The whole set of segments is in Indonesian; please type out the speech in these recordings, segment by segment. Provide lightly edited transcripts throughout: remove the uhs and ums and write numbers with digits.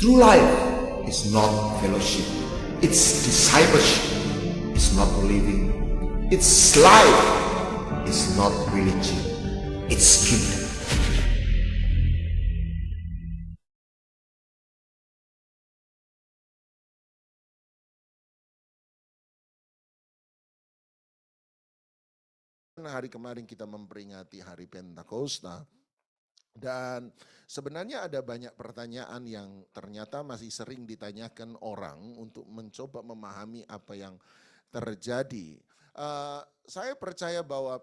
True life is not fellowship, it's discipleship, it's not believing, it's life, it's not religion, it's kingdom. Hari kemarin kita memperingati hari Pentakosta. Dan sebenarnya ada banyak pertanyaan yang ternyata masih sering ditanyakan orang untuk mencoba memahami apa yang terjadi. Saya percaya bahwa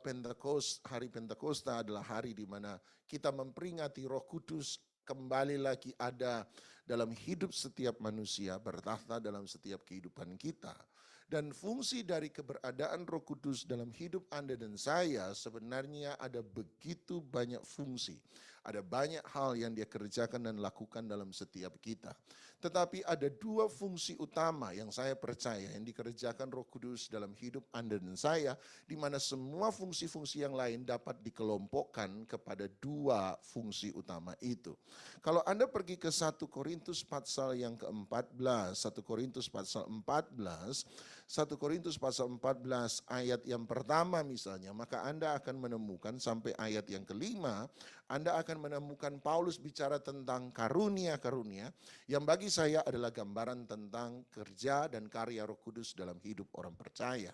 hari Pentakosta adalah hari di mana kita memperingati Roh Kudus kembali lagi ada dalam hidup setiap manusia, bertahta dalam setiap kehidupan kita. Dan fungsi dari keberadaan Roh Kudus dalam hidup Anda dan saya sebenarnya ada begitu banyak fungsi. Ada banyak hal yang dia kerjakan dan lakukan dalam setiap kita. Tetapi ada dua fungsi utama yang saya percaya yang dikerjakan Roh Kudus dalam hidup Anda dan saya, di mana semua fungsi-fungsi yang lain dapat dikelompokkan kepada dua fungsi utama itu. Kalau Anda pergi ke 1 Korintus pasal yang ke-14, 1 Korintus pasal 14, 1 Korintus pasal 14 ayat yang pertama misalnya, maka Anda akan menemukan sampai ayat yang kelima, Anda akan menemukan Paulus bicara tentang karunia-karunia yang bagi saya adalah gambaran tentang kerja dan karya Roh Kudus dalam hidup orang percaya.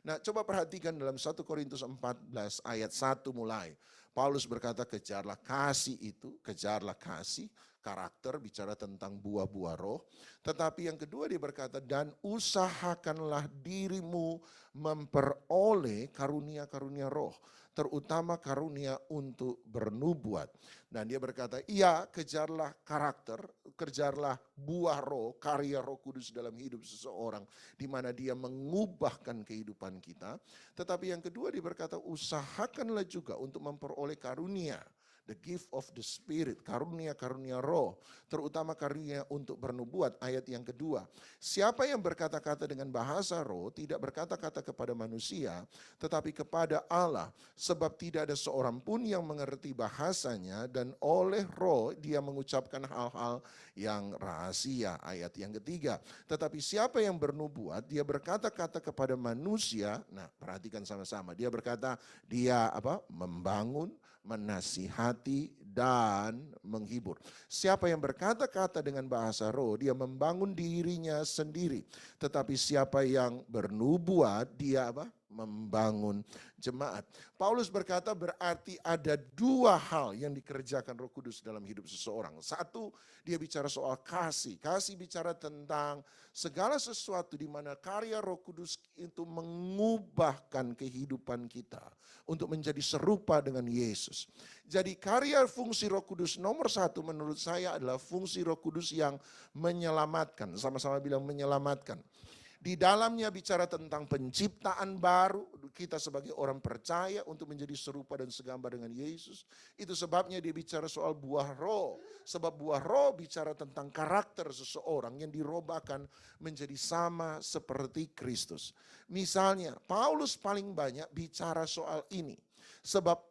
Nah, coba perhatikan dalam 1 Korintus 14 ayat 1 mulai. Paulus berkata, kejarlah kasih itu, kejarlah kasih, karakter bicara tentang buah-buah roh. Tetapi yang kedua dia berkata, dan usahakanlah dirimu memperoleh karunia-karunia roh, terutama karunia untuk bernubuat. Dan dia berkata, iya, kejarlah karakter, kejarlah buah roh, karya Roh Kudus dalam hidup seseorang, di mana dia mengubahkan kehidupan kita. Tetapi yang kedua dia berkata, usahakanlah juga untuk memperoleh karunia, the gift of the Spirit, karunia-karunia roh, terutama karunia untuk bernubuat. Ayat yang kedua, siapa yang berkata-kata dengan bahasa roh tidak berkata-kata kepada manusia, tetapi kepada Allah, sebab tidak ada seorang pun yang mengerti bahasanya, dan oleh roh dia mengucapkan hal-hal yang rahasia. Ayat yang ketiga, tetapi siapa yang bernubuat, dia berkata-kata kepada manusia. Nah, perhatikan sama-sama, dia berkata, dia membangun, menasihati, dan menghibur. Siapa yang berkata-kata dengan bahasa roh, dia membangun dirinya sendiri. Tetapi siapa yang bernubuat, dia membangun jemaat. Paulus berkata berarti ada dua hal yang dikerjakan Roh Kudus dalam hidup seseorang. Satu, dia bicara soal kasih. Kasih bicara tentang segala sesuatu di mana karya Roh Kudus itu mengubahkan kehidupan kita untuk menjadi serupa dengan Yesus. Jadi karya fungsi Roh Kudus nomor satu menurut saya adalah fungsi Roh Kudus yang menyelamatkan. Sama-sama bilang menyelamatkan. Di dalamnya bicara tentang penciptaan baru, kita sebagai orang percaya untuk menjadi serupa dan segambar dengan Yesus. Itu sebabnya dia bicara soal buah roh. Sebab buah roh bicara tentang karakter seseorang yang dirubahkan menjadi sama seperti Kristus. Misalnya, Paulus paling banyak bicara soal ini. Sebab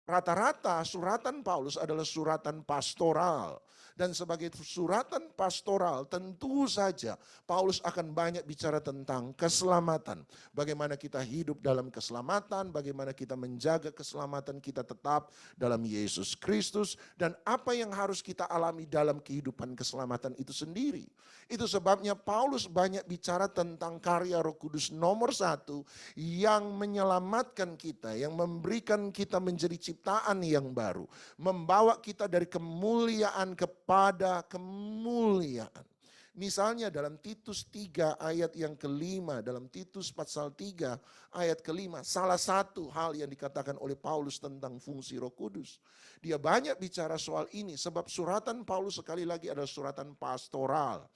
rata-rata suratan Paulus adalah suratan pastoral. Dan sebagai suratan pastoral tentu saja Paulus akan banyak bicara tentang keselamatan. Bagaimana kita hidup dalam keselamatan, bagaimana kita menjaga keselamatan kita tetap dalam Yesus Kristus. Dan apa yang harus kita alami dalam kehidupan keselamatan itu sendiri. Itu sebabnya Paulus banyak bicara tentang karya Roh Kudus nomor satu yang menyelamatkan kita, yang memberikan kita menjadi ciptaan yang baru. Membawa kita dari kemuliaan kepada kemuliaan. Misalnya dalam Titus 3 ayat yang kelima, dalam Titus pasal 3 ayat kelima, salah satu hal yang dikatakan oleh Paulus tentang fungsi Roh Kudus. Dia banyak bicara soal ini sebab suratan Paulus sekali lagi adalah suratan pastoral.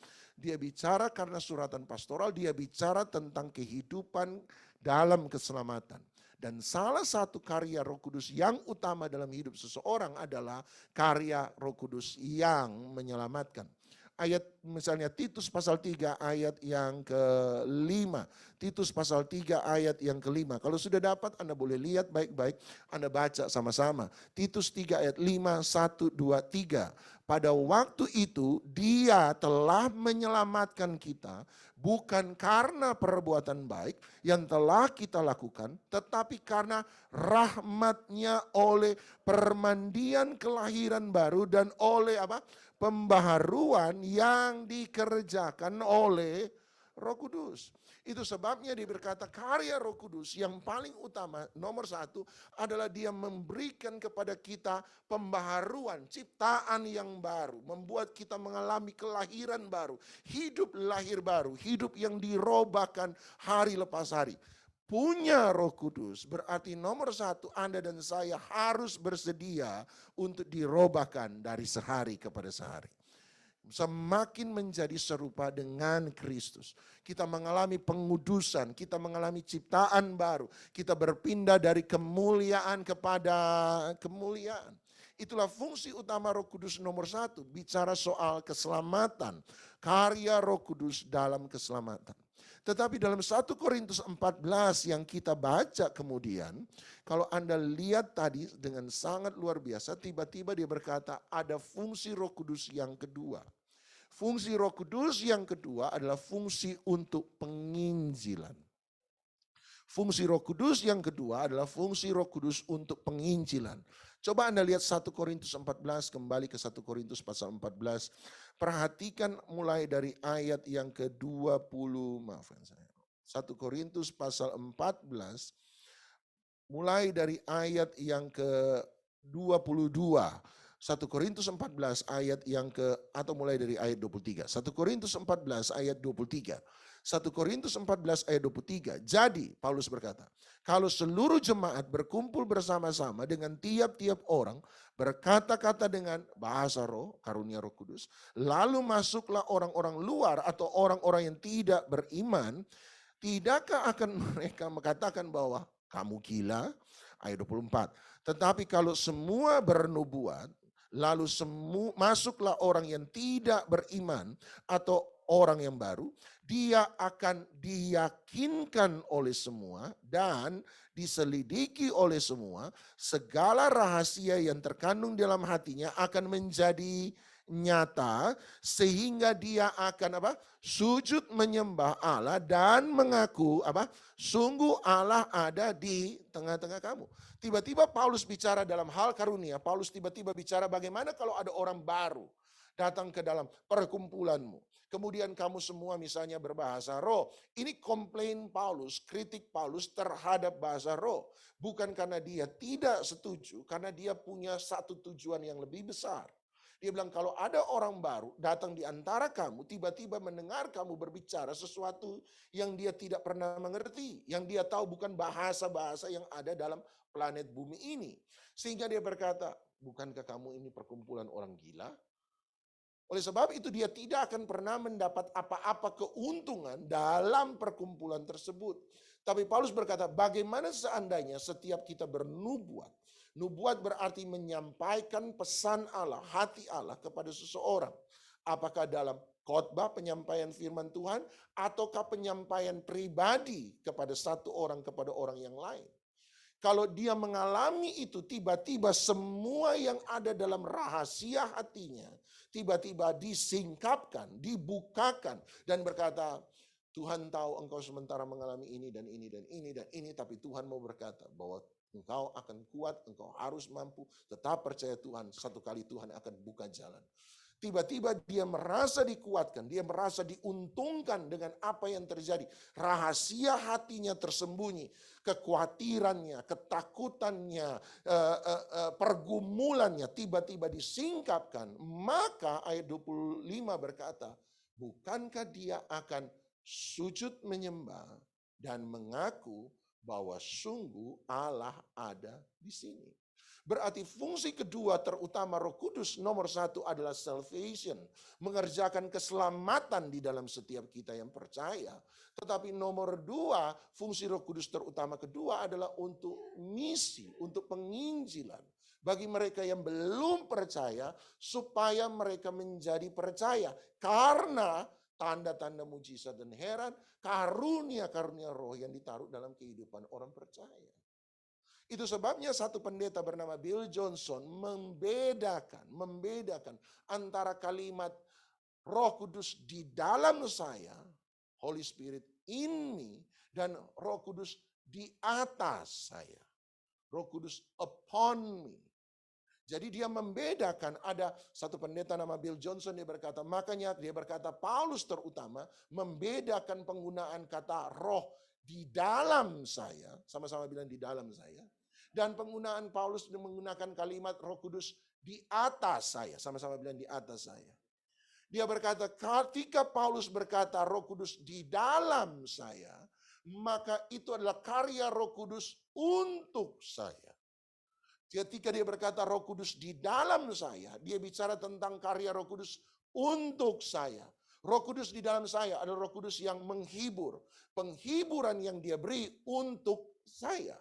Dia bicara karena suratan pastoral, dia bicara tentang kehidupan dalam keselamatan. Dan salah satu karya Roh Kudus yang utama dalam hidup seseorang adalah karya Roh Kudus yang menyelamatkan. Ayat misalnya Titus pasal 3 ayat yang ke-5. Titus pasal 3 ayat yang ke-5. Kalau sudah dapat Anda boleh lihat baik-baik, Anda baca sama-sama. Titus 3 ayat 5, 1, 2, 3. Pada waktu itu Dia telah menyelamatkan kita bukan karena perbuatan baik yang telah kita lakukan, tetapi karena rahmat-Nya oleh permandian kelahiran baru dan oleh apa? Pembaharuan yang dikerjakan oleh Roh Kudus. Itu sebabnya dia berkata karya Roh Kudus yang paling utama nomor 1 adalah dia memberikan kepada kita pembaharuan, ciptaan yang baru, membuat kita mengalami kelahiran baru, hidup lahir baru, hidup yang dirobahkan hari lepas hari. Punya Roh Kudus berarti nomor 1 Anda dan saya harus bersedia untuk dirobahkan dari sehari kepada sehari. Semakin menjadi serupa dengan Kristus. Kita mengalami pengudusan, kita mengalami ciptaan baru. Kita berpindah dari kemuliaan kepada kemuliaan. Itulah fungsi utama Roh Kudus nomor 1. Bicara soal keselamatan. Karya Roh Kudus dalam keselamatan. Tetapi dalam 1 Korintus 14 yang kita baca kemudian, kalau Anda lihat tadi dengan sangat luar biasa, tiba-tiba dia berkata ada fungsi Roh Kudus yang kedua. Fungsi Roh Kudus yang kedua adalah fungsi untuk penginjilan. Fungsi Roh Kudus yang kedua adalah fungsi Roh Kudus untuk penginjilan. Coba Anda lihat 1 Korintus 14, kembali ke 1 Korintus pasal 14. Perhatikan mulai dari ayat yang ke-20, maafkan saya. 1 Korintus pasal 14, mulai dari ayat yang ke-22. 1 Korintus 14 ayat yang atau mulai dari ayat 23. 1 Korintus 14 ayat 23. 1 Korintus 14 ayat 23. Jadi Paulus berkata, kalau seluruh jemaat berkumpul bersama-sama dengan tiap-tiap orang berkata-kata dengan bahasa roh, karunia Roh Kudus, lalu masuklah orang-orang luar atau orang-orang yang tidak beriman, tidakkah akan mereka mengatakan bahwa kamu gila? Ayat 24. Tetapi kalau semua bernubuat, lalu masuklah orang yang tidak beriman atau orang yang baru, dia akan diyakinkan oleh semua dan diselidiki oleh semua, segala rahasia yang terkandung dalam hatinya akan menjadi nyata sehingga dia akan sujud menyembah Allah dan mengaku sungguh Allah ada di tengah-tengah kamu. Tiba-tiba Paulus bicara dalam hal karunia, Paulus tiba-tiba bicara bagaimana kalau ada orang baru datang ke dalam perkumpulanmu. Kemudian kamu semua misalnya berbahasa roh. Ini komplain Paulus, kritik Paulus terhadap bahasa roh. Bukan karena dia tidak setuju, karena dia punya satu tujuan yang lebih besar. Dia bilang kalau ada orang baru datang di antara kamu, tiba-tiba mendengar kamu berbicara sesuatu yang dia tidak pernah mengerti. Yang dia tahu bukan bahasa-bahasa yang ada dalam planet bumi ini. Sehingga dia berkata, bukankah kamu ini perkumpulan orang gila? Oleh sebab itu dia tidak akan pernah mendapat apa-apa keuntungan dalam perkumpulan tersebut. Tapi Paulus berkata, bagaimana seandainya setiap kita bernubuat? Nubuat berarti menyampaikan pesan Allah, hati Allah kepada seseorang. Apakah dalam khotbah penyampaian firman Tuhan ataukah penyampaian pribadi kepada satu orang kepada orang yang lain. Kalau dia mengalami itu, tiba-tiba semua yang ada dalam rahasia hatinya tiba-tiba disingkapkan, dibukakan dan berkata, Tuhan tahu engkau sementara mengalami ini dan ini dan ini dan ini, tapi Tuhan mau berkata bahwa engkau akan kuat, engkau harus mampu, tetap percaya Tuhan, satu kali Tuhan akan buka jalan. Tiba-tiba dia merasa dikuatkan, dia merasa diuntungkan dengan apa yang terjadi. Rahasia hatinya tersembunyi, kekhawatirannya, ketakutannya, pergumulannya tiba-tiba disingkapkan. Maka ayat 25 berkata, bukankah dia akan sujud menyembah dan mengaku bahwa sungguh Allah ada di sini. Berarti fungsi kedua terutama Roh Kudus nomor 1 adalah salvation. Mengerjakan keselamatan di dalam setiap kita yang percaya. Tetapi nomor 2 fungsi Roh Kudus terutama kedua adalah untuk misi, untuk penginjilan. bagi mereka yang belum percaya, supaya mereka menjadi percaya. Karena tanda-tanda mujizat dan heran, karunia-karunia roh yang ditaruh dalam kehidupan orang percaya. Itu sebabnya satu pendeta bernama Bill Johnson membedakan antara kalimat Roh Kudus di dalam saya, Holy Spirit in me, dan Roh Kudus di atas saya, Roh Kudus upon me. Jadi dia membedakan, ada satu pendeta nama Bill Johnson, makanya dia berkata Paulus terutama membedakan penggunaan kata roh di dalam saya, sama-sama bilang di dalam saya, dan penggunaan Paulus menggunakan kalimat Roh Kudus di atas saya, sama-sama bilang di atas saya. Dia berkata ketika Paulus berkata Roh Kudus di dalam saya, maka itu adalah karya Roh Kudus untuk saya. Ketika dia berkata Roh Kudus di dalam saya, dia bicara tentang karya Roh Kudus untuk saya. Roh Kudus di dalam saya adalah Roh Kudus yang menghibur. Penghiburan yang dia beri untuk saya.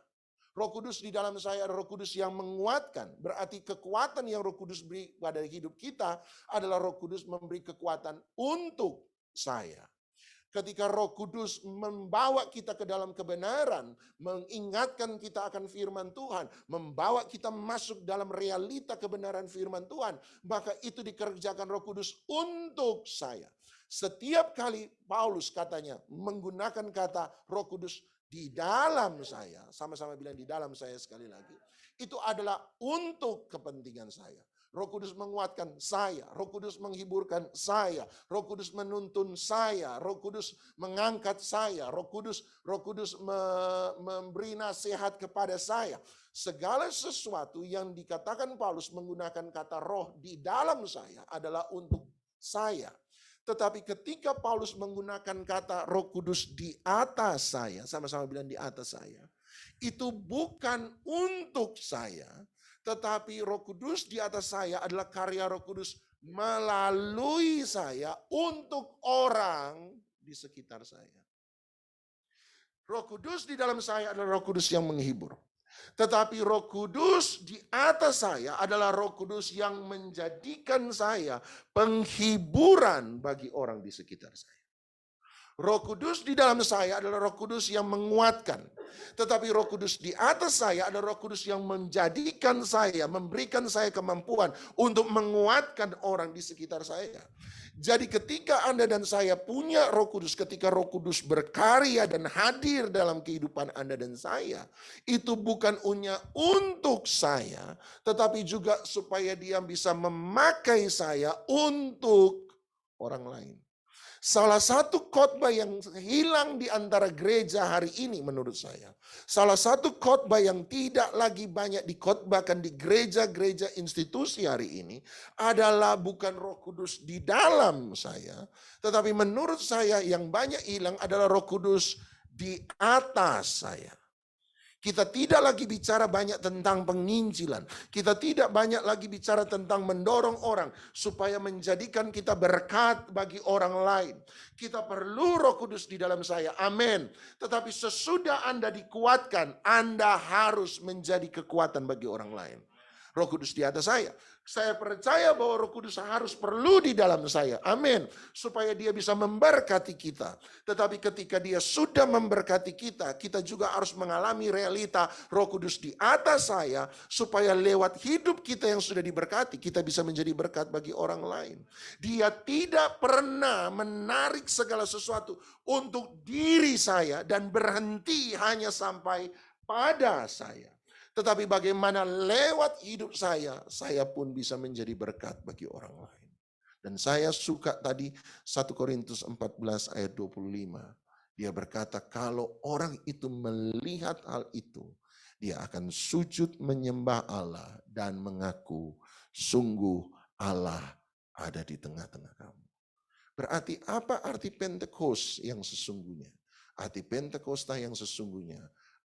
Roh Kudus di dalam saya adalah Roh Kudus yang menguatkan. Berarti kekuatan yang Roh Kudus beri pada hidup kita adalah Roh Kudus memberi kekuatan untuk saya. Ketika Roh Kudus membawa kita ke dalam kebenaran, mengingatkan kita akan firman Tuhan, membawa kita masuk dalam realita kebenaran firman Tuhan, maka itu dikerjakan Roh Kudus untuk saya. Setiap kali Paulus katanya menggunakan kata Roh Kudus di dalam saya, sama-sama bilang di dalam saya sekali lagi, itu adalah untuk kepentingan saya. Roh Kudus menguatkan saya, Roh Kudus menghiburkan saya, Roh Kudus menuntun saya, Roh Kudus mengangkat saya, Roh Kudus memberi nasihat kepada saya. Segala sesuatu yang dikatakan Paulus menggunakan kata roh di dalam saya adalah untuk saya. Tetapi ketika Paulus menggunakan kata Roh Kudus di atas saya, sama-sama bilang di atas saya, itu bukan untuk saya, tetapi Roh Kudus di atas saya adalah karya Roh Kudus melalui saya untuk orang di sekitar saya. Roh Kudus di dalam saya adalah Roh Kudus yang menghibur. Tetapi Roh Kudus di atas saya adalah Roh Kudus yang menjadikan saya penghiburan bagi orang di sekitar saya. Roh Kudus di dalam saya adalah Roh Kudus yang menguatkan. Tetapi Roh Kudus di atas saya adalah Roh Kudus yang menjadikan saya, memberikan saya kemampuan untuk menguatkan orang di sekitar saya. Jadi ketika Anda dan saya punya Roh Kudus, ketika Roh Kudus berkarya dan hadir dalam kehidupan Anda dan saya, itu bukan hanya untuk saya, tetapi juga supaya dia bisa memakai saya untuk orang lain. Salah satu khotbah yang hilang di antara gereja hari ini menurut saya. Salah satu khotbah yang tidak lagi banyak dikhotbahkan di gereja-gereja institusi hari ini adalah bukan Roh Kudus di dalam saya. Tetapi menurut saya yang banyak hilang adalah Roh Kudus di atas saya. Kita tidak lagi bicara banyak tentang penginjilan. Kita tidak banyak lagi bicara tentang mendorong orang supaya menjadikan kita berkat bagi orang lain. Kita perlu Roh Kudus di dalam saya. Amin. Tetapi sesudah Anda dikuatkan, Anda harus menjadi kekuatan bagi orang lain. Roh Kudus di atas saya. Saya percaya bahwa Roh Kudus harus perlu di dalam saya. Amin. Supaya dia bisa memberkati kita. Tetapi ketika dia sudah memberkati kita, kita juga harus mengalami realita Roh Kudus di atas saya. Supaya lewat hidup kita yang sudah diberkati, kita bisa menjadi berkat bagi orang lain. Dia tidak pernah menarik segala sesuatu untuk diri saya dan berhenti hanya sampai pada saya. Tetapi bagaimana lewat hidup saya pun bisa menjadi berkat bagi orang lain. Dan saya suka tadi 1 Korintus 14 ayat 25. Dia berkata kalau orang itu melihat hal itu, dia akan sujud menyembah Allah dan mengaku sungguh Allah ada di tengah-tengah kamu. Berarti apa arti Pentekost yang sesungguhnya? Arti Pentakosta yang sesungguhnya,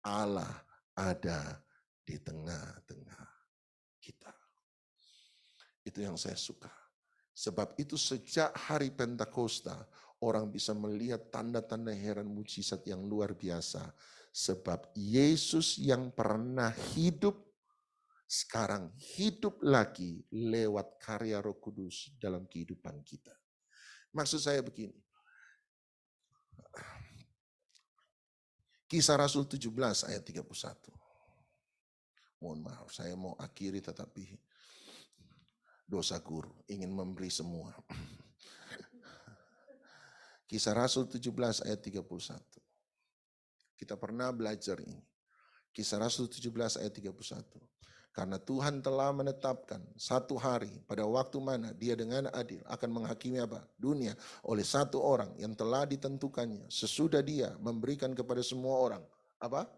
Allah ada di tengah-tengah kita. Itu yang saya suka. Sebab itu sejak hari Pentakosta, orang bisa melihat tanda-tanda heran mujizat yang luar biasa. Sebab Yesus yang pernah hidup sekarang hidup lagi lewat karya Roh Kudus dalam kehidupan kita. Maksud saya begini. Kisah Rasul 17 ayat 31. Mohon maaf, saya mau akhiri tetapi dosa guru, ingin memberi semua. Kisah Rasul 17 ayat 31. Kita pernah belajar ini. Kisah Rasul 17 ayat 31. Karena Tuhan telah menetapkan satu hari pada waktu mana dia dengan adil akan menghakimi apa? Dunia oleh satu orang yang telah ditentukannya sesudah dia memberikan kepada semua orang. Apa?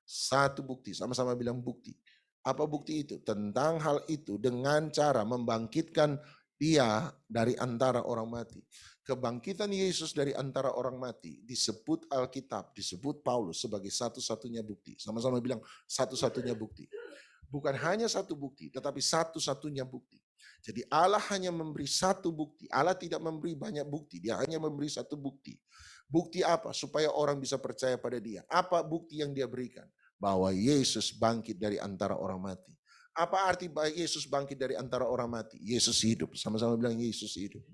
Satu bukti, sama-sama bilang bukti. Apa bukti itu? Tentang hal itu dengan cara membangkitkan dia dari antara orang mati. Kebangkitan Yesus dari antara orang mati disebut Alkitab, disebut Paulus sebagai satu-satunya bukti. Sama-sama bilang satu-satunya bukti. Bukan hanya satu bukti, tetapi satu-satunya bukti. Jadi Allah hanya memberi satu bukti. Allah tidak memberi banyak bukti, dia hanya memberi satu bukti. Bukti apa? Supaya orang bisa percaya pada dia. Apa bukti yang dia berikan? Bahwa Yesus bangkit dari antara orang mati. Apa arti Yesus bangkit dari antara orang mati? Yesus hidup. Sama-sama bilang Yesus hidup.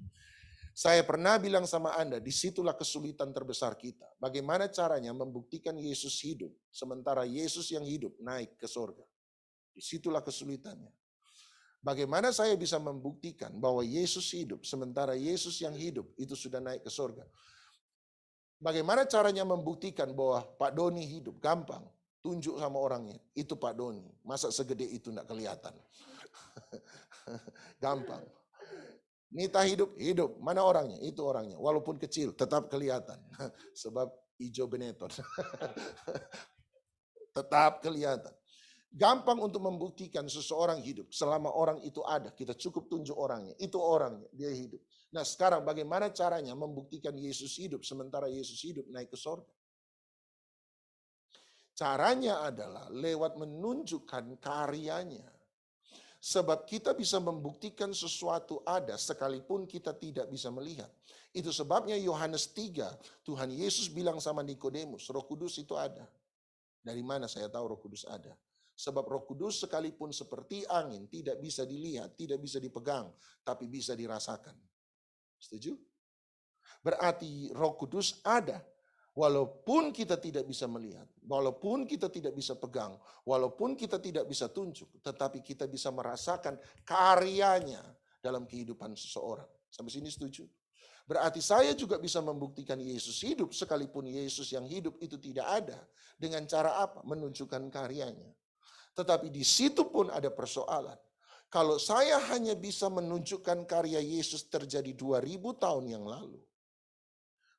Saya pernah bilang sama Anda, disitulah kesulitan terbesar kita. Bagaimana caranya membuktikan Yesus hidup, sementara Yesus yang hidup naik ke surga. Disitulah kesulitannya. Bagaimana saya bisa membuktikan bahwa Yesus hidup, sementara Yesus yang hidup itu sudah naik ke surga. Bagaimana caranya membuktikan bahwa Pak Doni hidup? Gampang. Tunjuk sama orangnya, itu Pak Doni. Masa segede itu enggak kelihatan? Gampang. Nita hidup, hidup. Mana orangnya? Itu orangnya. Walaupun kecil, tetap kelihatan. Sebab hijau Benetton. Tetap kelihatan. Gampang untuk membuktikan seseorang hidup. Selama orang itu ada, kita cukup tunjuk orangnya. Itu orangnya, dia hidup. Nah sekarang bagaimana caranya membuktikan Yesus hidup, sementara Yesus hidup naik ke surga? Caranya adalah lewat menunjukkan karyanya. Sebab kita bisa membuktikan sesuatu ada sekalipun kita tidak bisa melihat. Itu sebabnya Yohanes 3, Tuhan Yesus bilang sama Nikodemus, Roh Kudus itu ada. Dari mana saya tahu Roh Kudus ada? Sebab Roh Kudus sekalipun seperti angin tidak bisa dilihat, tidak bisa dipegang, tapi bisa dirasakan. Setuju? Berarti Roh Kudus ada. Walaupun kita tidak bisa melihat, walaupun kita tidak bisa pegang, walaupun kita tidak bisa tunjuk, tetapi kita bisa merasakan karyanya dalam kehidupan seseorang. Sampai sini setuju? Berarti saya juga bisa membuktikan Yesus hidup sekalipun Yesus yang hidup itu tidak ada. Dengan cara apa? Menunjukkan karyanya. Tetapi di situ pun ada persoalan. Kalau saya hanya bisa menunjukkan karya Yesus terjadi 2000 tahun yang lalu,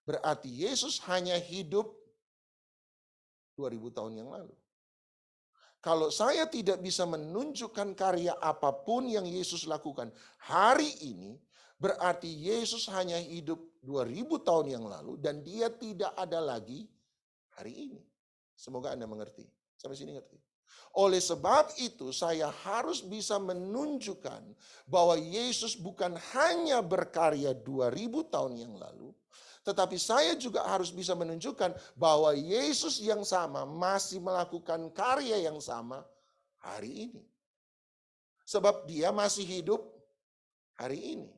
berarti Yesus hanya hidup 2000 tahun yang lalu. Kalau saya tidak bisa menunjukkan karya apapun yang Yesus lakukan hari ini, berarti Yesus hanya hidup 2000 tahun yang lalu dan dia tidak ada lagi hari ini. Semoga Anda mengerti. Sampai sini ngerti? Oleh sebab itu saya harus bisa menunjukkan bahwa Yesus bukan hanya berkarya 2000 tahun yang lalu, tetapi saya juga harus bisa menunjukkan bahwa Yesus yang sama masih melakukan karya yang sama hari ini. Sebab dia masih hidup hari ini.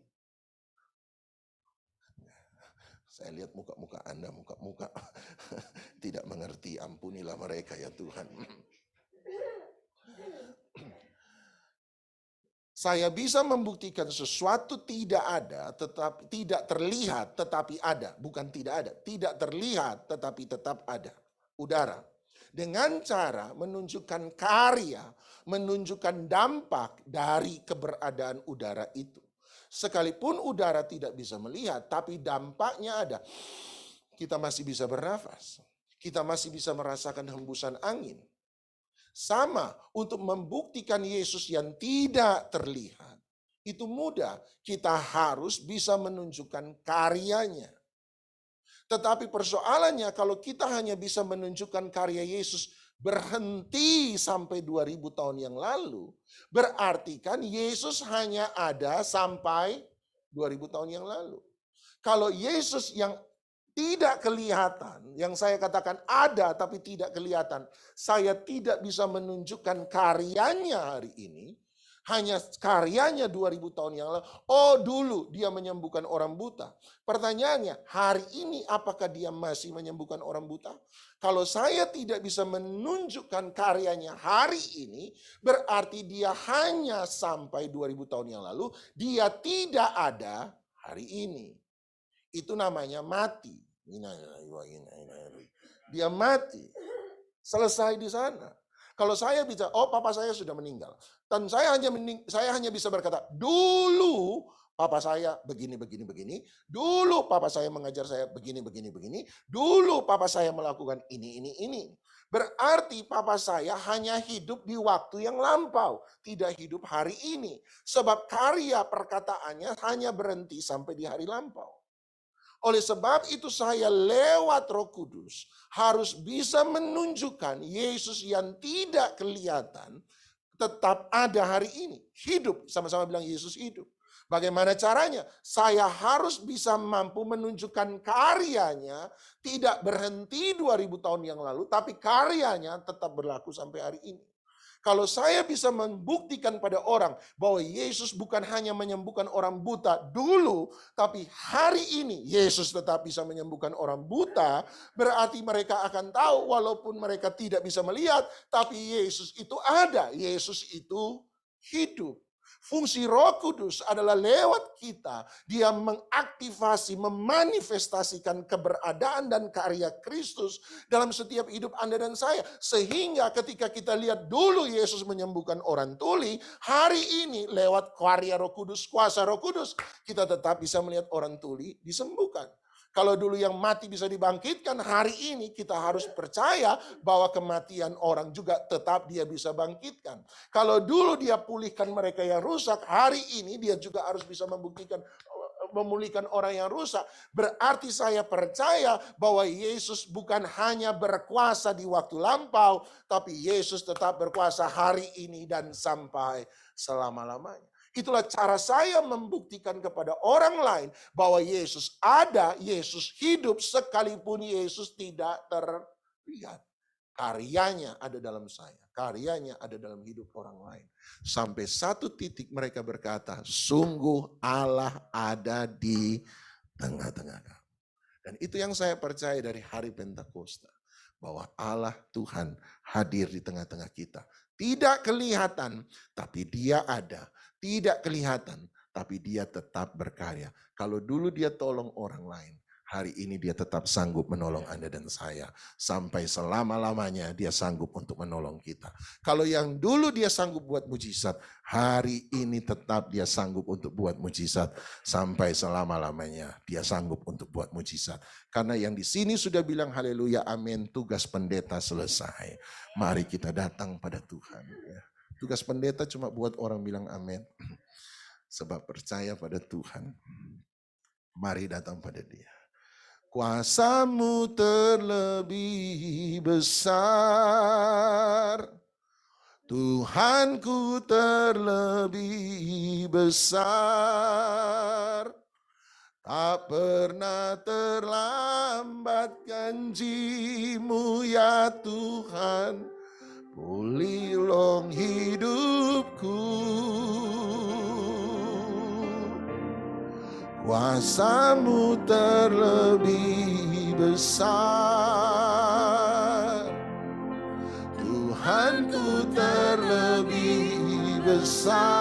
Saya lihat muka-muka Anda, muka-muka tidak mengerti, ampunilah mereka ya Tuhan. Saya bisa membuktikan sesuatu tidak ada, tetapi tidak terlihat, tetapi ada. Bukan tidak ada, tidak terlihat, tetapi tetap ada. Udara. Dengan cara menunjukkan karya, menunjukkan dampak dari keberadaan udara itu. Sekalipun udara tidak bisa melihat, tapi dampaknya ada. Kita masih bisa bernafas. Kita masih bisa merasakan hembusan angin. Sama untuk membuktikan Yesus yang tidak terlihat. Itu mudah. Kita harus bisa menunjukkan karyanya. Tetapi persoalannya kalau kita hanya bisa menunjukkan karya Yesus berhenti sampai 2000 tahun yang lalu. Berarti kan Yesus hanya ada sampai 2000 tahun yang lalu. Kalau Yesus yang tidak kelihatan, yang saya katakan ada tapi tidak kelihatan, saya tidak bisa menunjukkan karyanya hari ini, hanya karyanya 2000 tahun yang lalu. Oh, dulu dia menyembuhkan orang buta. Pertanyaannya, hari ini apakah dia masih menyembuhkan orang buta? Kalau saya tidak bisa menunjukkan karyanya hari ini, berarti dia hanya sampai 2000 tahun yang lalu, dia tidak ada hari ini. Itu namanya mati. Dia mati. Selesai di sana. Kalau saya bicara, oh papa saya sudah meninggal. Dan saya hanya bisa berkata, dulu papa saya begini. Dulu papa saya mengajar saya begini. Dulu papa saya melakukan ini. Berarti papa saya hanya hidup di waktu yang lampau. Tidak hidup hari ini. Sebab karya perkataannya hanya berhenti sampai di hari lampau. Oleh sebab itu saya lewat Roh Kudus harus bisa menunjukkan Yesus yang tidak kelihatan tetap ada hari ini. Hidup, sama-sama bilang Yesus hidup. Bagaimana caranya? Saya harus bisa mampu menunjukkan karyanya tidak berhenti 2000 tahun yang lalu, tapi karyanya tetap berlaku sampai hari ini. Kalau saya bisa membuktikan pada orang bahwa Yesus bukan hanya menyembuhkan orang buta dulu, tapi hari ini Yesus tetap bisa menyembuhkan orang buta, berarti mereka akan tahu walaupun mereka tidak bisa melihat, tapi Yesus itu ada, Yesus itu hidup. Fungsi Roh Kudus adalah lewat kita, dia mengaktifasi, memanifestasikan keberadaan dan karya Kristus dalam setiap hidup Anda dan saya. Sehingga ketika kita lihat dulu Yesus menyembuhkan orang tuli, hari ini lewat karya Roh Kudus, kuasa Roh Kudus, kita tetap bisa melihat orang tuli disembuhkan. Kalau dulu yang mati bisa dibangkitkan, hari ini kita harus percaya bahwa kematian orang juga tetap dia bisa bangkitkan. Kalau dulu dia pulihkan mereka yang rusak, hari ini dia juga harus bisa memulihkan orang yang rusak. Berarti saya percaya bahwa Yesus bukan hanya berkuasa di waktu lampau, tapi Yesus tetap berkuasa hari ini dan sampai selama-lamanya. Itulah cara saya membuktikan kepada orang lain bahwa Yesus ada, Yesus hidup sekalipun Yesus tidak terlihat. Karyanya ada dalam saya, karyanya ada dalam hidup orang lain. Sampai satu titik mereka berkata, sungguh Allah ada di tengah-tengah kami. Dan itu yang saya percaya dari hari Pentakosta. Bahwa Allah Tuhan hadir di tengah-tengah kita. Tidak kelihatan, tapi dia ada. Tidak kelihatan, tapi dia tetap berkarya. Kalau dulu dia tolong orang lain, hari ini dia tetap sanggup menolong Anda dan saya. Sampai selama-lamanya dia sanggup untuk menolong kita. Kalau yang dulu dia sanggup buat mujizat, hari ini tetap dia sanggup untuk buat mujizat. Sampai selama-lamanya dia sanggup untuk buat mujizat. Karena yang di sini sudah bilang haleluya amin, tugas pendeta selesai. Mari kita datang pada Tuhan. Tugas pendeta cuma buat orang bilang amin. Sebab percaya pada Tuhan. Mari datang pada dia. Kuasamu terlebih besar. Tuhanku terlebih besar. Tak pernah terlambat janji-Mu ya Tuhan. Pulihlah hidupku. Kuasa-Mu terlebih besar. Tuhanku terlebih besar.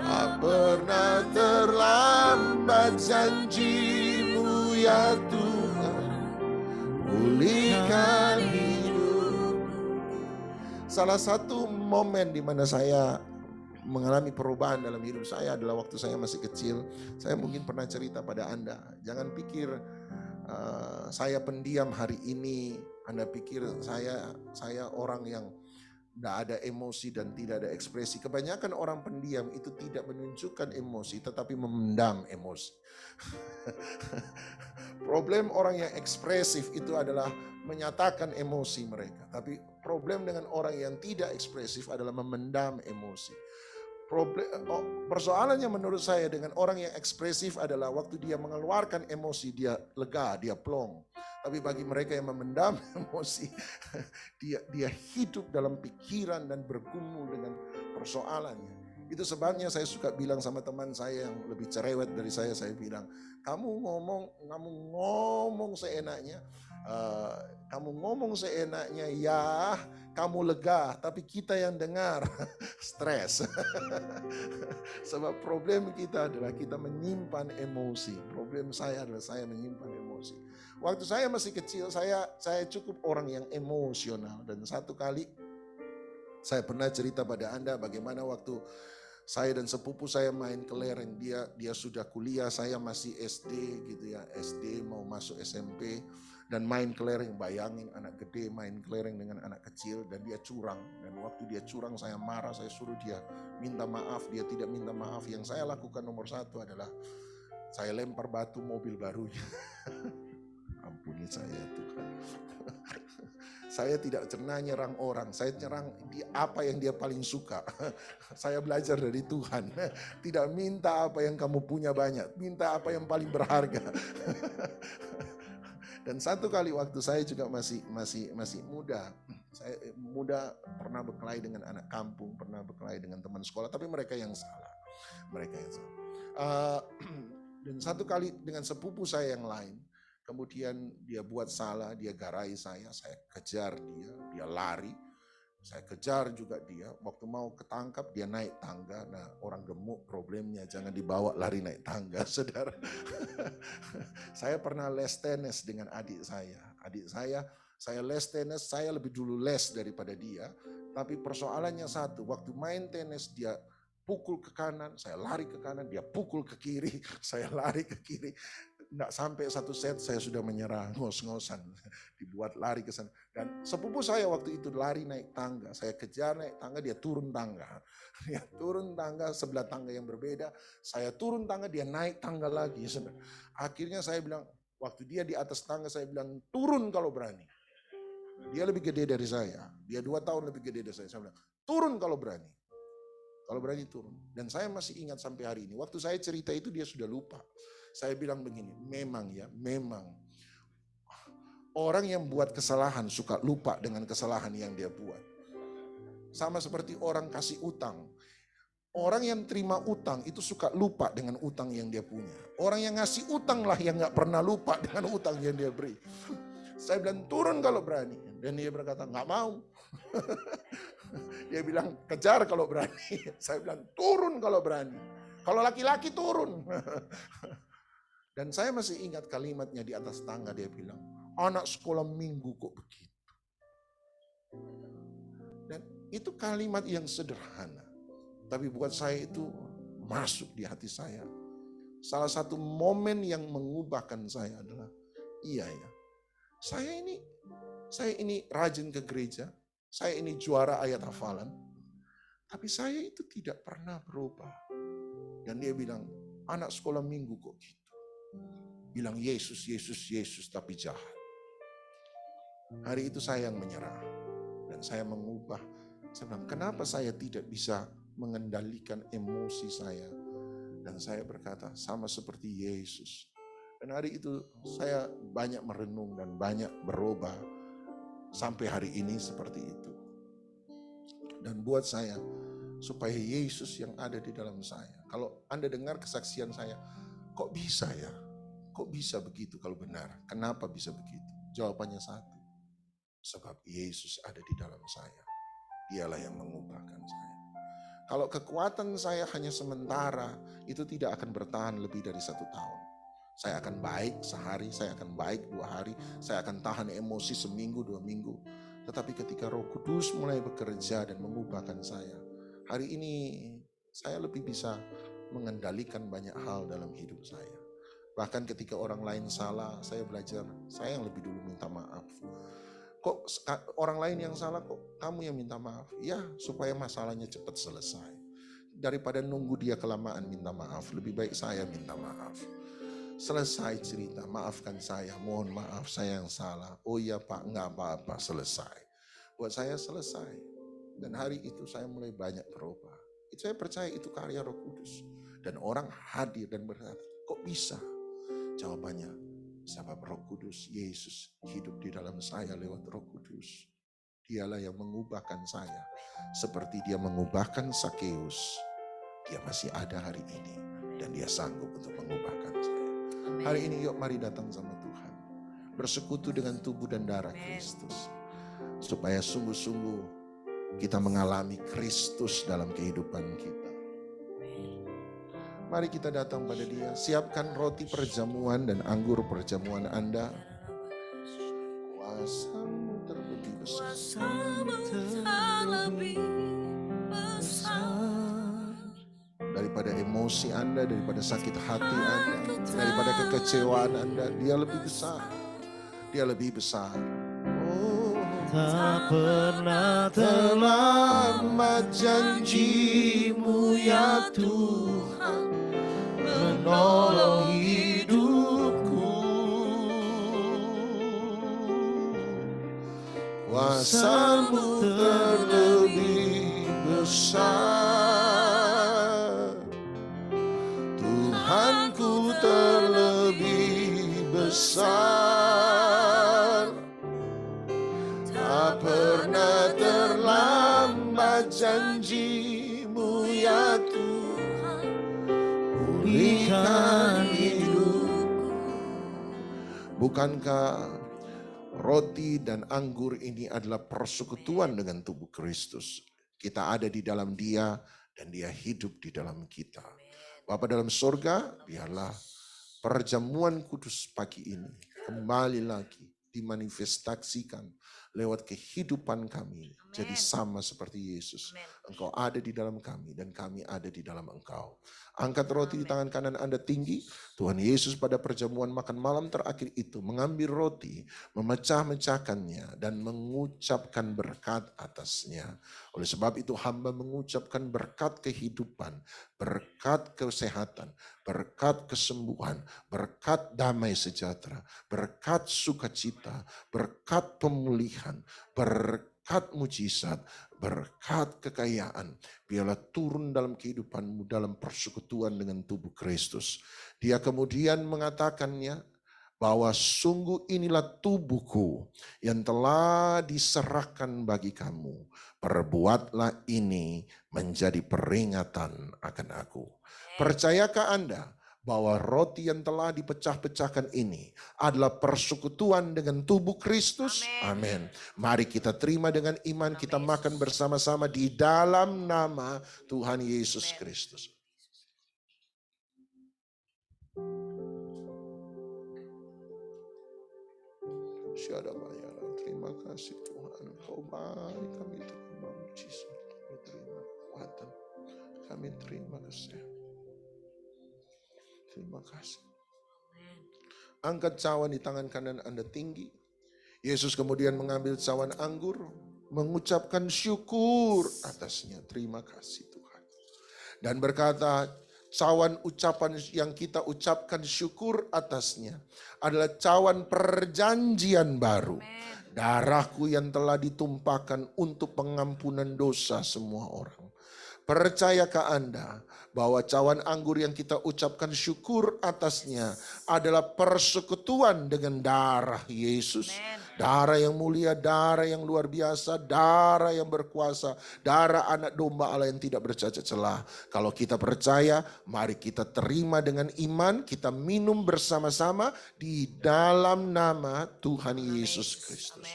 Tak pernah terlambat janji-Mu ya Tuhan. Pulihkan hidup. Salah satu momen di mana saya mengalami perubahan dalam hidup saya adalah waktu saya masih kecil. Saya mungkin pernah cerita pada Anda. Jangan pikir saya pendiam hari ini. Anda pikir saya orang yang tidak ada emosi dan tidak ada ekspresi. Kebanyakan orang pendiam itu tidak menunjukkan emosi, tetapi memendam emosi. Problem orang yang ekspresif itu adalah menyatakan emosi mereka. Tapi problem dengan orang yang tidak ekspresif adalah memendam emosi. Persoalannya menurut saya dengan orang yang ekspresif adalah waktu dia mengeluarkan emosi, dia lega, dia plong. Tapi bagi mereka yang memendam emosi, dia hidup dalam pikiran dan bergumul dengan persoalannya. Itu sebabnya saya suka bilang sama teman saya yang lebih cerewet dari saya bilang, kamu ngomong seenaknya, kamu ngomong seenaknya ya, kamu lega, tapi kita yang dengar stres. Sebab problem kita adalah kita menyimpan emosi. Problem saya adalah saya menyimpan emosi. Waktu saya masih kecil, saya cukup orang yang emosional. Dan satu kali saya pernah cerita pada Anda bagaimana waktu saya dan sepupu saya main kelereng. Dia sudah kuliah, saya masih SD gitu ya. SD mau masuk SMP. Dan main kelereng, bayangin anak gede main kelereng dengan anak kecil dan dia curang. Dan waktu dia curang saya marah, saya suruh dia minta maaf, dia tidak minta maaf. Yang saya lakukan nomor satu adalah saya lempar batu mobil barunya. Ampuni saya Tuhan. Saya tidak pernah nyerang orang, saya nyerang apa yang dia paling suka. Saya belajar dari Tuhan. Tidak minta apa yang kamu punya banyak, minta apa yang paling berharga. Dan satu kali waktu saya juga masih muda. Saya muda, pernah berkelahi dengan anak kampung, pernah berkelahi dengan teman sekolah, tapi mereka yang salah. Dan satu kali dengan sepupu saya yang lain, kemudian dia buat salah, dia garai saya kejar dia lari. Saya kejar juga dia, waktu mau ketangkap dia naik tangga. Nah orang gemuk problemnya jangan dibawa lari naik tangga, saudara. Saya pernah les tenis dengan adik saya les tenis, saya lebih dulu les daripada dia. Tapi persoalannya satu, waktu main tenis dia pukul ke kanan, saya lari ke kanan, dia pukul ke kiri, saya lari ke kiri. Nggak sampai satu set saya sudah menyerah, ngos-ngosan, dibuat lari ke sana. Dan sepupu saya waktu itu lari naik tangga, saya kejar naik tangga, dia turun tangga. Dia turun tangga sebelah tangga yang berbeda, saya turun tangga, dia naik tangga lagi. Akhirnya saya bilang, waktu dia di atas tangga saya bilang, turun kalau berani. Dia lebih gede dari saya, dia 2 tahun lebih gede dari saya bilang, turun kalau berani. Kalau berani turun. Dan saya masih ingat sampai hari ini, waktu saya cerita itu dia sudah lupa. Saya bilang begini, memang orang yang buat kesalahan suka lupa dengan kesalahan yang dia buat. Sama seperti orang kasih utang. Orang yang terima utang itu suka lupa dengan utang yang dia punya. Orang yang ngasih utang lah yang gak pernah lupa dengan utang yang dia beri. Saya bilang turun kalau berani. Dan dia berkata gak mau. Dia bilang kejar kalau berani. Saya bilang turun kalau berani. Kalau laki-laki turun. Dan saya masih ingat kalimatnya di atas tangga, dia bilang, anak sekolah minggu kok begitu. Dan itu kalimat yang sederhana. Tapi buat saya itu masuk di hati saya. Salah satu momen yang mengubahkan saya adalah, iya ya, saya ini rajin ke gereja, saya ini juara ayat hafalan, tapi saya itu tidak pernah berubah. Dan dia bilang, anak sekolah minggu kok gitu. Bilang Yesus tapi jahat. Hari itu saya yang menyerah. Dan saya mengubah. Saya bilang, kenapa saya tidak bisa mengendalikan emosi saya? Dan saya berkata, sama seperti Yesus. Dan hari itu saya banyak merenung dan banyak berubah. Sampai hari ini seperti itu. Dan buat saya, supaya Yesus yang ada di dalam saya. Kalau Anda dengar kesaksian saya, kok bisa ya? Kok bisa begitu kalau benar? Kenapa bisa begitu? Jawabannya satu. Sebab Yesus ada di dalam saya. Dialah yang mengubahkan saya. Kalau kekuatan saya hanya sementara, itu tidak akan bertahan lebih dari 1 tahun. Saya akan baik sehari, saya akan baik 2 hari, saya akan tahan emosi seminggu, 2 minggu. Tetapi ketika Roh Kudus mulai bekerja dan mengubahkan saya, hari ini saya lebih bisa mengendalikan banyak hal dalam hidup saya. Bahkan ketika orang lain salah, saya belajar, saya yang lebih dulu minta maaf. Kok orang lain yang salah, kok kamu yang minta maaf? Ya, supaya masalahnya cepat selesai. Daripada nunggu dia kelamaan minta maaf, lebih baik saya minta maaf. Selesai cerita, maafkan saya, mohon maaf saya yang salah. Oh iya Pak, enggak apa-apa, selesai. Buat saya selesai. Dan hari itu saya mulai banyak berubah. Saya percaya itu karya Roh Kudus. Dan orang hadir dan berkata, kok bisa? Jawabannya, sebab Roh Kudus, Yesus hidup di dalam saya lewat Roh Kudus. Dialah yang mengubahkan saya. Seperti dia mengubahkan Sakeus, dia masih ada hari ini. Dan dia sanggup untuk mengubahkan saya. Hari ini yuk mari datang sama Tuhan. Bersekutu dengan tubuh dan darah Kristus. Supaya sungguh-sungguh kita mengalami Kristus dalam kehidupan kita. Mari kita datang pada dia. Siapkan roti perjamuan dan anggur perjamuan Anda. Kuasa-Mu terlebih besar. Daripada emosi Anda, daripada sakit hati Anda, daripada kekecewaan Anda, dia lebih besar. Dia lebih besar. Oh, tak pernah terlambat janji-Mu ya Tuhan, menolong hidupku. kuasa-Mu terlebih besar. Tuhanku terlebih besar. Tak pernah terlambat janji-Mu ya Tuhan, pulihkan hidupku. Bukankah roti dan anggur ini adalah persekutuan dengan tubuh Kristus? Kita ada di dalam Dia dan Dia hidup di dalam kita. Bapa dalam sorga, biarlah perjamuan kudus pagi ini kembali lagi dimanifestasikan lewat kehidupan kami. Jadi sama seperti Yesus. Engkau ada di dalam kami dan kami ada di dalam Engkau. Angkat roti di tangan kanan Anda tinggi. Tuhan Yesus pada perjamuan makan malam terakhir itu mengambil roti, memecah-mecahkannya dan mengucapkan berkat atasnya. Oleh sebab itu hamba mengucapkan berkat kehidupan, berkat kesehatan, berkat kesembuhan, berkat damai sejahtera, berkat sukacita, berkat pemulihan, berkat mujizat, berkat kekayaan. Biarlah turun dalam kehidupanmu dalam persekutuan dengan tubuh Kristus. Dia kemudian mengatakannya bahwa sungguh inilah tubuhku yang telah diserahkan bagi kamu. Perbuatlah ini menjadi peringatan akan aku. Percayakah Anda bahwa roti yang telah dipecah-pecahkan ini adalah persekutuan dengan tubuh Kristus? Amin. Mari kita terima dengan iman, kita makan bersama-sama di dalam nama Tuhan Yesus Kristus. Terima kasih Tuhan, Engkau baik, kami terima mujizat, kami terima kekuatan, kami terima kesehatan. Terima kasih. Angkat cawan di tangan kanan Anda tinggi. Yesus kemudian mengambil cawan anggur, mengucapkan syukur atasnya. Terima kasih Tuhan. Dan berkata, cawan ucapan yang kita ucapkan syukur atasnya adalah cawan perjanjian baru. Darahku yang telah ditumpahkan untuk pengampunan dosa semua orang. Percayakah Anda bahwa cawan anggur yang kita ucapkan syukur atasnya adalah persekutuan dengan darah Yesus? Darah yang mulia, darah yang luar biasa, darah yang berkuasa, darah anak domba Allah yang tidak bercacat celah. Kalau kita percaya, mari kita terima dengan iman, kita minum bersama-sama di dalam nama Tuhan Yesus Kristus.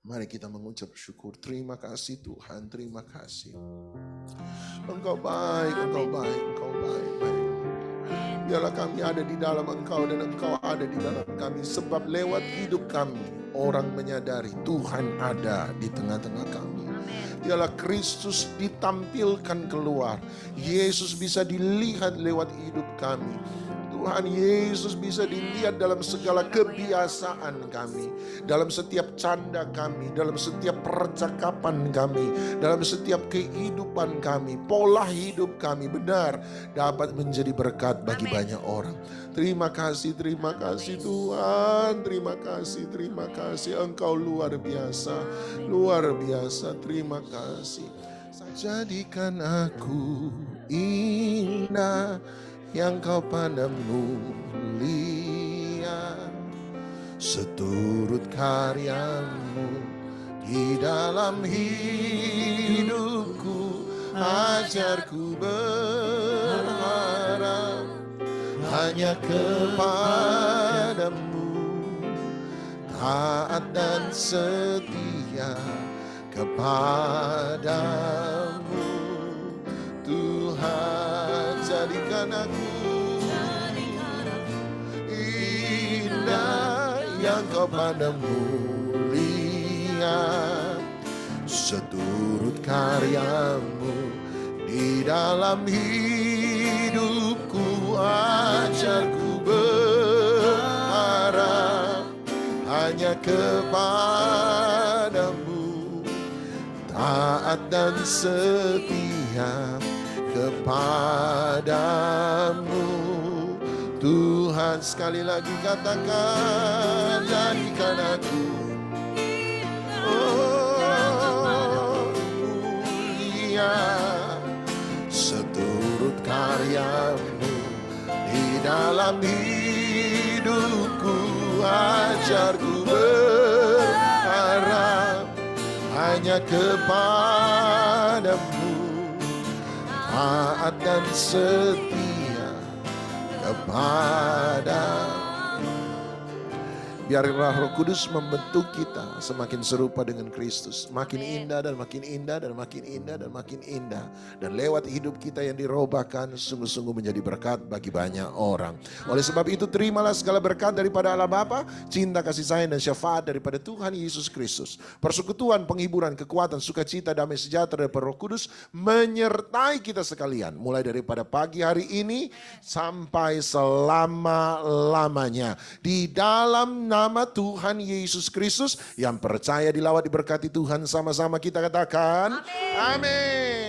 Mari kita mengucap syukur. Terima kasih Tuhan, terima kasih. Engkau baik, Engkau baik, Engkau baik, baik. Biarlah kami ada di dalam Engkau dan Engkau ada di dalam kami. Sebab lewat hidup kami, orang menyadari Tuhan ada di tengah-tengah kami. Biarlah Kristus ditampilkan keluar. Yesus bisa dilihat lewat hidup kami. Tuhan Yesus bisa dilihat dalam segala kebiasaan kami, dalam setiap canda kami, dalam setiap percakapan kami, dalam setiap kehidupan kami, pola hidup kami benar dapat menjadi berkat bagi banyak orang. Terima kasih Tuhan, terima kasih, Engkau luar biasa, terima kasih. Jadikan aku indah yang kau pandang mulia, seturut karyamu di dalam hidupku. Ajarku berharap hanya kepadamu, taat dan setia kepadamu. Tuhan, jadikan aku indah yang kau pandang mulia, seturut karyamu di dalam hidupku. Ajarku berharap hanya kepadamu, taat dan setia kepadamu. Tuhan, sekali lagi katakan, jadikan aku mulia, seturut karyamu di dalam hidupku. Ajarku berharap hanya kepadamu, taat dan setia kepadamu. Biarlah Roh Kudus membentuk kita semakin serupa dengan Kristus. Makin indah dan makin indah dan makin indah dan makin indah. Dan lewat hidup kita yang dirobahkan sungguh-sungguh menjadi berkat bagi banyak orang. Oleh sebab itu terimalah segala berkat daripada Allah Bapa, cinta kasih sayang dan syafaat daripada Tuhan Yesus Kristus. Persekutuan, penghiburan, kekuatan, sukacita, damai sejahtera daripada Roh Kudus menyertai kita sekalian. Mulai daripada pagi hari ini sampai selama-lamanya. Di dalam nama Tuhan Yesus Kristus, yang percaya dilawat diberkati Tuhan, sama-sama kita katakan amin.